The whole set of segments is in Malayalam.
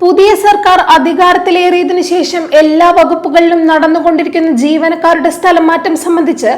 പുതിയ സർക്കാർ അധികാരത്തിലേറിയതിനു ശേഷം എല്ലാ വകുപ്പുകളിലും നടന്നുകൊണ്ടിരിക്കുന്ന ജീവനക്കാരുടെ സ്ഥലം മാറ്റം സംബന്ധിച്ച്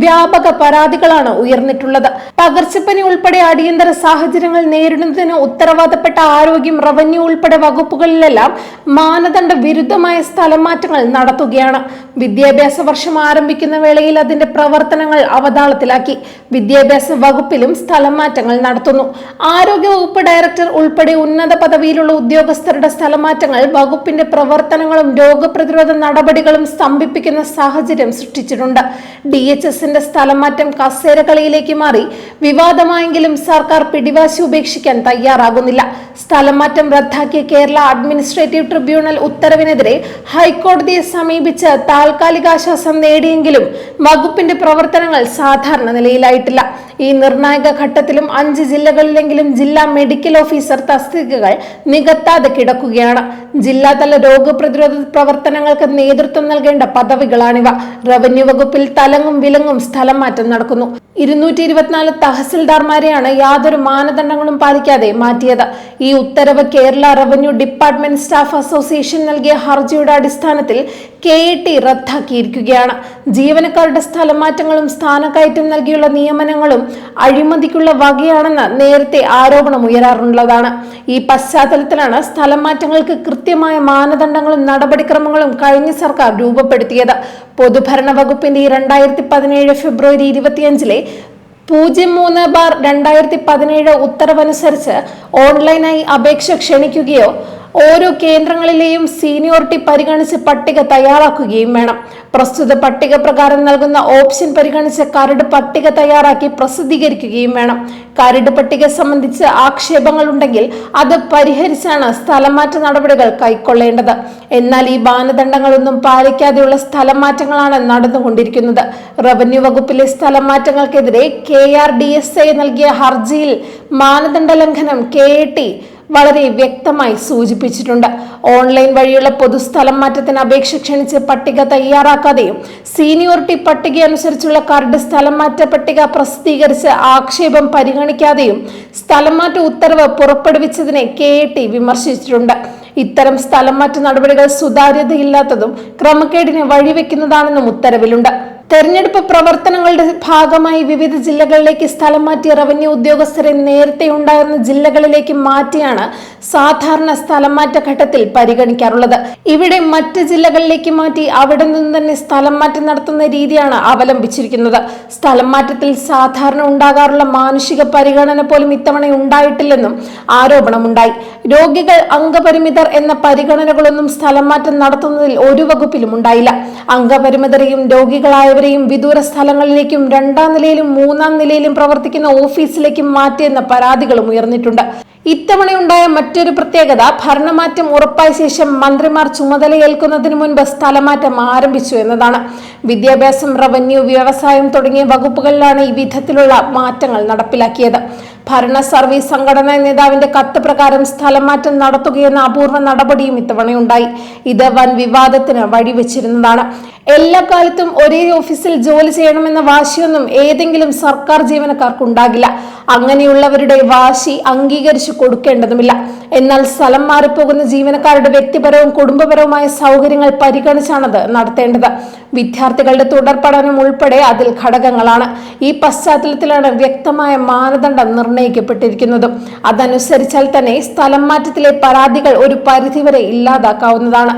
വ്യാപക പരാതികളാണ് ഉയർന്നിട്ടുള്ളത്. പകർച്ചപ്പനി ഉൾപ്പെടെ അടിയന്തര സാഹചര്യങ്ങൾ നേരിടുന്നതിന് ഉത്തരവാദപ്പെട്ട ആരോഗ്യം, റവന്യൂ ഉൾപ്പെടെ വകുപ്പുകളിലെല്ലാം മാനദണ്ഡ വിരുദ്ധമായ സ്ഥലം മാറ്റങ്ങൾ നടത്തുകയാണ്. വിദ്യാഭ്യാസ വർഷം ആരംഭിക്കുന്ന വേളയിൽ അതിന്റെ പ്രവർത്തനങ്ങൾ അവതാളത്തിലാക്കി. വിദ്യാഭ്യാസ വകുപ്പിലും സ്ഥലം മാറ്റങ്ങൾ നടത്തുന്നു. ആരോഗ്യ വകുപ്പ് ഡയറക്ടർ ഉൾപ്പെടെ ഉന്നത പദവിയിലുള്ള ഉദ്യോഗസ്ഥരുടെ സ്ഥലമാറ്റങ്ങൾ വകുപ്പിന്റെ പ്രവർത്തനങ്ങളും രോഗപ്രതിരോധ നടപടികളും സ്തംഭിപ്പിക്കുന്ന സാഹചര്യം സൃഷ്ടിച്ചിട്ടുണ്ട്. DHSന്റെ സ്ഥലമാറ്റം കസേരകളിയിലേക്ക് മാറി വിവാദമായെങ്കിലും സർക്കാർ പിടിവാശി ഉപേക്ഷിക്കാൻ തയ്യാറാകുന്നില്ല. സ്ഥലമാറ്റം റദ്ദാക്കിയ കേരള അഡ്മിനിസ്ട്രേറ്റീവ് ട്രിബ്യൂണൽ ഉത്തരവിനെതിരെ ഹൈക്കോടതിയെ സമീപിച്ച് താൽക്കാലികാശ്വാസം നേടിയെങ്കിലും വകുപ്പിന്റെ പ്രവർത്തനങ്ങൾ സാധാരണ നിലയിലായിട്ടില്ല. ഈ നിർണായക ഘട്ടത്തിലും 5 ജില്ലകളിലെങ്കിലും ജില്ലാ മെഡിക്കൽ ഓഫീസർ തസ്തികകൾ നികത്താതെ കിടക്കുകയാണ്. ജില്ലാതല രോഗപ്രതിരോധ പ്രവർത്തനങ്ങൾക്ക് നേതൃത്വം നൽകേണ്ട പദവികളാണിവ. റവന്യൂ വകുപ്പിൽ തലങ്ങും വിലങ്ങും സ്ഥലം മാറ്റം നടക്കുന്നു. 224 തഹസിൽദാർമാരെയാണ് യാതൊരു മാനദണ്ഡങ്ങളും പാലിക്കാതെ മാറ്റിയത്. ഈ ഉത്തരവ് Kerala revenue department staff association നൽകിയ ഹർജിയുടെ അടിസ്ഥാനത്തിൽ KAT റദ്ദാക്കിയിരിക്കുകയാണ്. ജീവനക്കാരുടെ സ്ഥലം മാറ്റങ്ങളും സ്ഥാനക്കയറ്റം നൽകിയുള്ള നിയമനങ്ങളും അഴിമതിക്കുള്ള വകയാണെന്ന് നേരത്തെ ആരോപണം ഉയരാറുള്ളതാണ്. ഈ പശ്ചാത്തലത്തിലാണ് സ്ഥലം മാറ്റങ്ങൾക്ക് കൃത്യമായ മാനദണ്ഡങ്ങളും നടപടിക്രമങ്ങളും കഴിഞ്ഞ സർക്കാർ രൂപപ്പെടുത്തിയത്. പൊതുഭരണ വകുപ്പിന്റെ 2017 ഫെബ്രുവരി 25-ലെ 03/2017 ഉത്തരവനുസരിച്ച് ഓൺലൈനായി അപേക്ഷ ക്ഷണിക്കുകയോ ഓരോ കേന്ദ്രങ്ങളിലെയും സീനിയോറിറ്റി പരിഗണിച്ച് പട്ടിക തയ്യാറാക്കുകയും വേണം. പ്രസ്തുത പട്ടിക പ്രകാരം നൽകുന്ന ഓപ്ഷൻ പരിഗണിച്ച് കരട് പട്ടിക തയ്യാറാക്കി പ്രസിദ്ധീകരിക്കുകയും വേണം. കരട് പട്ടിക സംബന്ധിച്ച് ആക്ഷേപങ്ങൾ ഉണ്ടെങ്കിൽ അത് പരിഹരിച്ചാണ് സ്ഥലംമാറ്റ നടപടികൾ കൈക്കൊള്ളേണ്ടത്. എന്നാൽ ഈ മാനദണ്ഡങ്ങളൊന്നും പാലിക്കാതെയുള്ള സ്ഥലം മാറ്റങ്ങളാണ് നടന്നുകൊണ്ടിരിക്കുന്നത്. റവന്യൂ വകുപ്പിലെ സ്ഥലം മാറ്റങ്ങൾക്കെതിരെ KRDSA നൽകിയ ഹർജിയിൽ മാനദണ്ഡ ലംഘനം KAT വളരെ വ്യക്തമായി സൂചിപ്പിച്ചിട്ടുണ്ട്. ഓൺലൈൻ വഴിയുള്ള പൊതുസ്ഥലം മാറ്റത്തിന് അപേക്ഷ ക്ഷണിച്ച് പട്ടിക തയ്യാറാക്കാതെയും സീനിയോറിറ്റി പട്ടിക അനുസരിച്ചുള്ള കരട് സ്ഥലം മാറ്റ പട്ടിക പ്രസിദ്ധീകരിച്ച് ആക്ഷേപം പരിഗണിക്കാതെയും സ്ഥലം മാറ്റ ഉത്തരവ് പുറപ്പെടുവിച്ചതിനെ KAT വിമർശിച്ചിട്ടുണ്ട്. ഇത്തരം സ്ഥലം മാറ്റ നടപടികൾ സുതാര്യതയില്ലാത്തതും ക്രമക്കേടിന് വഴിവെക്കുന്നതാണെന്നും ഉത്തരവിലുണ്ട്. തെരഞ്ഞെടുപ്പ് പ്രവർത്തനങ്ങളുടെ ഭാഗമായി വിവിധ ജില്ലകളിലേക്ക് സ്ഥലം മാറ്റിയ റവന്യൂ ഉദ്യോഗസ്ഥരെ നേരത്തെ ഉണ്ടായിരുന്ന ജില്ലകളിലേക്ക് മാറ്റിയാണ് സാധാരണ സ്ഥലം മാറ്റ ഘട്ടത്തിൽ പരിഗണിക്കാറുള്ളത്. ഇവിടെ മറ്റ് ജില്ലകളിലേക്ക് മാറ്റി അവിടെ നിന്ന് തന്നെ സ്ഥലം മാറ്റം നടത്തുന്ന രീതിയാണ് അവലംബിച്ചിരിക്കുന്നത്. സ്ഥലം മാറ്റത്തിൽ സാധാരണ ഉണ്ടാകാറുള്ള മാനുഷിക പരിഗണന പോലും ഇത്തവണ ഉണ്ടായിട്ടില്ലെന്നും ആരോപണമുണ്ടായി. രോഗികൾ, അംഗപരിമിതർ എന്ന പരിഗണനകളൊന്നും സ്ഥലം മാറ്റം നടത്തുന്നതിൽ ഒരു വകുപ്പിലും ഉണ്ടായില്ല. അംഗപരിമിതരെയും രോഗികളായ വിദൂര സ്ഥലങ്ങളിലേക്കും 2ാം നിലയിലും 3ാം നിലയിലും പ്രവർത്തിക്കുന്ന ഓഫീസിലേക്കും മാറ്റിയെന്ന പരാതികളും ഉയർന്നിട്ടുണ്ട്. ഇത്തവണയുണ്ടായ മറ്റൊരു പ്രത്യേകത ഭരണമാറ്റം ഉറപ്പായ ശേഷം മന്ത്രിമാർ ചുമതലയേൽക്കുന്നതിന് മുൻപ് സ്ഥലമാറ്റം ആരംഭിച്ചു എന്നതാണ്. വിദ്യാഭ്യാസം, റവന്യൂ, വ്യവസായം തുടങ്ങിയ വകുപ്പുകളിലാണ് ഈ വിധത്തിലുള്ള മാറ്റങ്ങൾ നടപ്പിലാക്കിയത്. ഭരണ സർവീസ് സംഘടനാ നേതാവിന്റെ കത്ത് പ്രകാരം സ്ഥലം മാറ്റം നടത്തുകയെന്ന അപൂർവ നടപടിയും ഇത്തവണയുണ്ടായി. ഇത് വൻ വിവാദത്തിന് വഴിവെച്ചിരുന്നതാണ്. എല്ലാ കാലത്തും ഒരേ ഓഫീസിൽ ജോലി ചെയ്യണമെന്ന വാശിയൊന്നും ഏതെങ്കിലും സർക്കാർ ജീവനക്കാർക്കുണ്ടാകില്ല. അങ്ങനെയുള്ളവരുടെ വാശി അംഗീകരിച്ചു കൊടുക്കേണ്ടതുമില്ല. എന്നാൽ സ്ഥലം മാറിപ്പോകുന്ന ജീവനക്കാരുടെ വ്യക്തിപരവും കുടുംബപരവുമായ സൗകര്യങ്ങൾ പരിഗണിച്ചാണത് നടത്തേണ്ടത്. വിദ്യാർത്ഥികളുടെ തുടർ പഠനം ഉൾപ്പെടെ അതിൽ ഘടകങ്ങളാണ്. ഈ പശ്ചാത്തലത്തിലാണ് വ്യക്തമായ മാനദണ്ഡം നിർണയിക്കപ്പെട്ടിരിക്കുന്നതും. അതനുസരിച്ചാൽ തന്നെ സ്ഥലം മാറ്റത്തിലെ പരാതികൾ ഒരു പരിധിവരെ ഇല്ലാതാക്കാവുന്നതാണ്.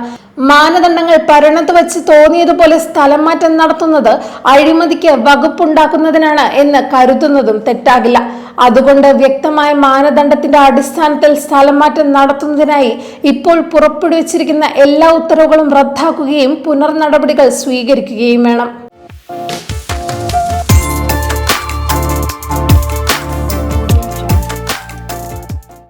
മാനദണ്ഡങ്ങൾ പരണത്ത് വെച്ച് തോന്നിയതുപോലെ സ്ഥലം മാറ്റം നടത്തുന്നത് അഴിമതിക്ക് വകുപ്പുണ്ടാക്കുന്നതിനാണ് എന്ന് കരുതുന്നതും തെറ്റാകില്ല. അതുകൊണ്ട് വ്യക്തമായ മാനദണ്ഡത്തിന്റെ അടിസ്ഥാനത്തിൽ സ്ഥലം മാറ്റം നടത്തുന്നതിനായി ഇപ്പോൾ പുറപ്പെടുവിച്ചിരിക്കുന്ന എല്ലാ ഉത്തരവുകളും റദ്ദാക്കുകയും പുനർ നടപടികൾ സ്വീകരിക്കുകയും വേണം.